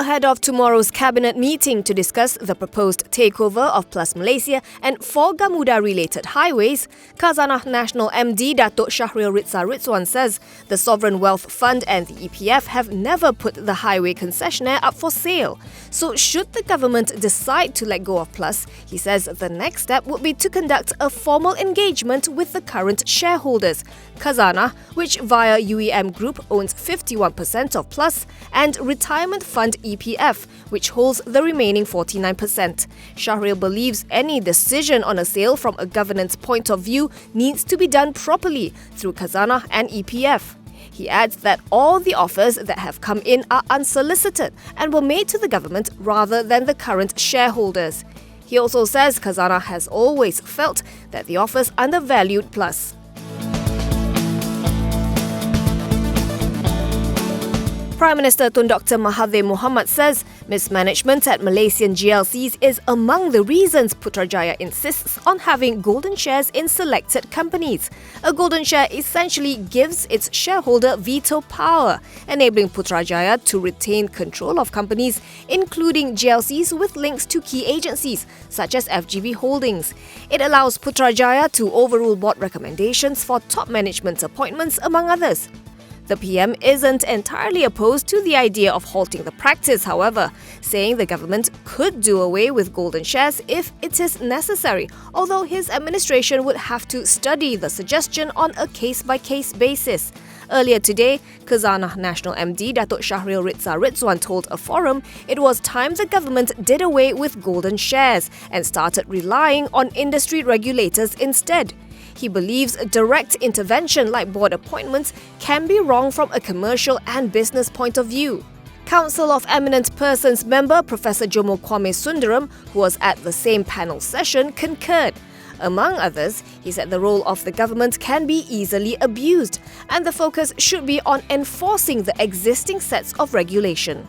Ahead of tomorrow's cabinet meeting to discuss the proposed takeover of PLUS Malaysia and 4 Gamuda-related highways, Khazanah Nasional MD Datuk Syahril Ritza Rizwan says the Sovereign Wealth Fund and the EPF have never put the highway concessionaire up for sale. So should the government decide to let go of PLUS, he says the next step would be to conduct a formal engagement with the current shareholders, Khazanah, which via UEM Group owns 51% of PLUS, and Retirement Fund EPF, which holds the remaining 49%. Syahril believes any decision on a sale from a governance point of view needs to be done properly through Khazanah and EPF. He adds that all the offers that have come in are unsolicited and were made to the government rather than the current shareholders. He also says Khazanah has always felt that the offers undervalued PLUS. Prime Minister Tun Dr Mahathir Mohamad says mismanagement at Malaysian GLCs is among the reasons Putrajaya insists on having golden shares in selected companies. A golden share essentially gives its shareholder veto power, enabling Putrajaya to retain control of companies, including GLCs with links to key agencies such as FGV Holdings. It allows Putrajaya to overrule board recommendations for top management appointments, among others. The PM isn't entirely opposed to the idea of halting the practice, however, saying the government could do away with golden shares if it is necessary, although his administration would have to study the suggestion on a case-by-case basis. Earlier today, Khazanah Nasional MD Datuk Syahril Ritza Rizwan told a forum it was time the government did away with golden shares and started relying on industry regulators instead. He believes direct intervention like board appointments can be wrong from a commercial and business point of view. Council of Eminent Persons member Professor Jomo Kwame Sundaram, who was at the same panel session, concurred. Among others, he said the role of the government can be easily abused and the focus should be on enforcing the existing sets of regulation.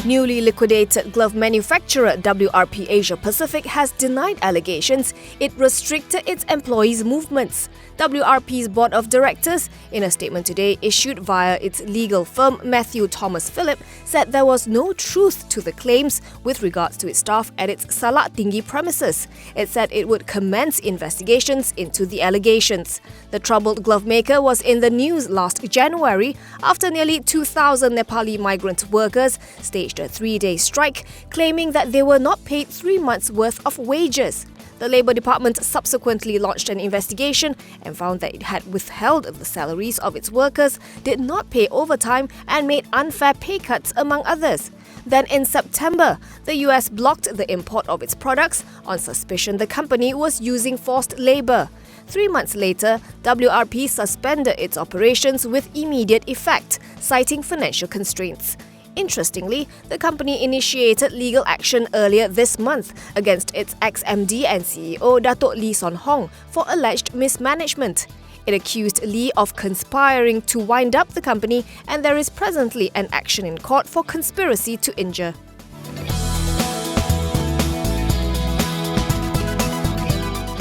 Newly liquidated glove manufacturer WRP Asia Pacific has denied allegations it restricted its employees' movements. WRP's board of directors, in a statement today issued via its legal firm Matthew Thomas Phillip, said there was no truth to the claims with regards to its staff at its Salak Tinggi premises. It said it would commence investigations into the allegations. The troubled glove maker was in the news last January after nearly 2,000 Nepali migrant workers staged a 3-day strike, claiming that they were not paid 3 months' worth of wages. The Labour Department subsequently launched an investigation and found that it had withheld the salaries of its workers, did not pay overtime and made unfair pay cuts, among others. Then in September, the US blocked the import of its products on suspicion the company was using forced labour. 3 months later, WRP suspended its operations with immediate effect, citing financial constraints. Interestingly, the company initiated legal action earlier this month against its ex-MD and CEO Datuk Lee Son Hong for alleged mismanagement. It accused Lee of conspiring to wind up the company, and there is presently an action in court for conspiracy to injure.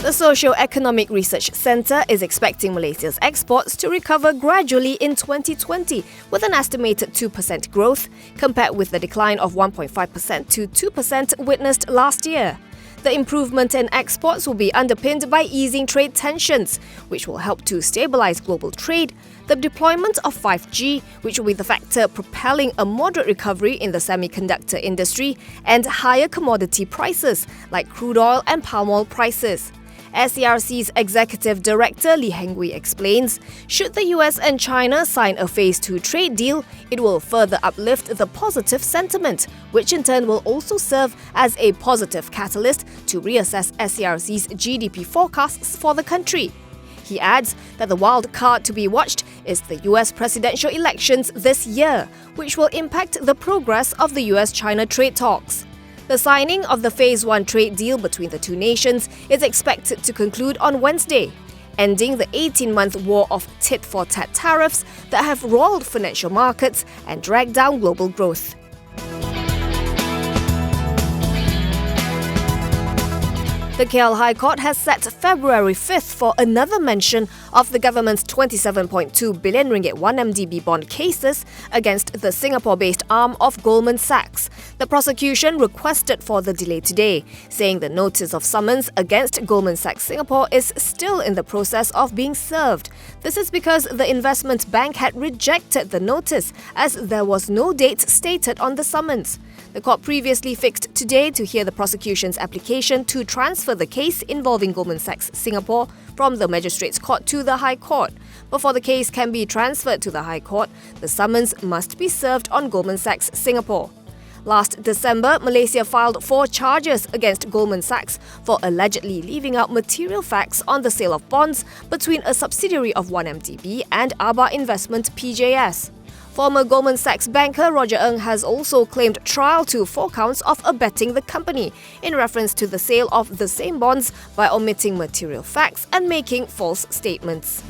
The Socio-Economic Research Centre is expecting Malaysia's exports to recover gradually in 2020 with an estimated 2% growth, compared with the decline of 1.5% to 2% witnessed last year. The improvement in exports will be underpinned by easing trade tensions, which will help to stabilise global trade, the deployment of 5G, which will be the factor propelling a moderate recovery in the semiconductor industry, and higher commodity prices like crude oil and palm oil prices. SREC's Executive Director Lee Hengwee explains, should the US and China sign a Phase 2 trade deal, it will further uplift the positive sentiment, which in turn will also serve as a positive catalyst to reassess SREC's GDP forecasts for the country. He adds that the wild card to be watched is the US presidential elections this year, which will impact the progress of the US-China trade talks. The signing of the Phase 1 trade deal between the two nations is expected to conclude on Wednesday, ending the 18-month war of tit-for-tat tariffs that have roiled financial markets and dragged down global growth. The KL High Court has set February 5th for another mention of the government's 27.2 billion ringgit 1MDB bond cases against the Singapore-based arm of Goldman Sachs. The prosecution requested for the delay today, saying the notice of summons against Goldman Sachs Singapore is still in the process of being served. This is because the investment bank had rejected the notice as there was no date stated on the summons. The court previously fixed today to hear the prosecution's application to transfer the case involving Goldman Sachs Singapore from the Magistrates Court to the High Court. Before the case can be transferred to the High Court, the summons must be served on Goldman Sachs Singapore. Last December, Malaysia filed 4 charges against Goldman Sachs for allegedly leaving out material facts on the sale of bonds between a subsidiary of 1MDB and Aba Investment PJS. Former Goldman Sachs banker Roger Ng has also claimed trial to 4 counts of abetting the company in reference to the sale of the same bonds by omitting material facts and making false statements.